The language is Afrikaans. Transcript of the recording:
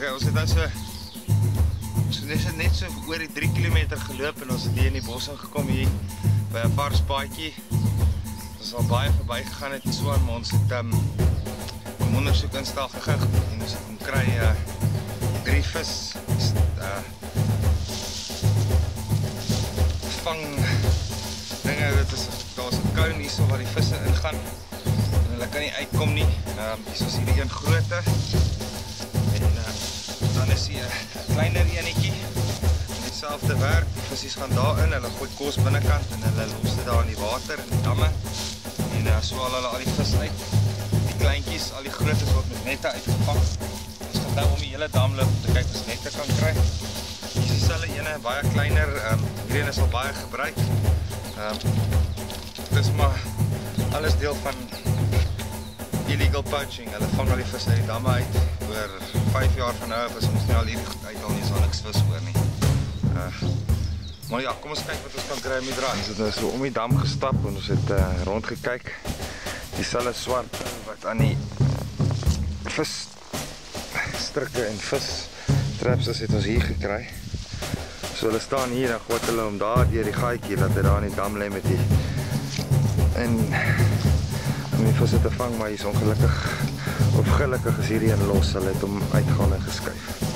Okay, ons het nou net so oor die 3 kilometer geloop en ons het hier in die bos ingekom hier by 'n vars paadjie. Ons al baie verby gegaan het en so aan, maar ons het om ondersoek instel gegig en ons het kom kry 3 vis vang dinge. Daar's 'n cone hierso waar die visse ingaan en hulle kan nie uitkom nie. Hier is hierdie een grootte en dan is hier 'n kleiner enetjie in dieselfde werk. Die visies gaan daarin, hulle gooi kos binnekant en hulle los dit daar in die water in die damme en so haal hulle al die vis uit. Die kleintjies, al die grootes word met nette uitgevang. Ons gaan nou om die hele dam loop om te kyk of ons nette kan kry. Hier is dieselfde ene, baie kleiner. Hierdie is al baie gebruik. Dit is maar alles deel van illegal poaching. Hulle vang al die vis uit die damme uit. Oor 5 jaar van nou af is ons nie al hierdie goed uithaal nie, is al niks vis oor nie. Maar ja, kom ons kyk wat ons kan kry om die draai. Ons het nou so om die dam gestap en ons het rondgekyk. Dieselfde swart wat aan die visstrikke en vistraps is, het ons hier gekry. So hulle staan hier en gooi hulle om daar deur die gaatjie dat hy daar in die dam lê met die en om die visse te vang, maar hy is ongelukkig of gelukkig is hierdie een los. Hulle het hom uitgehaal en geskuif.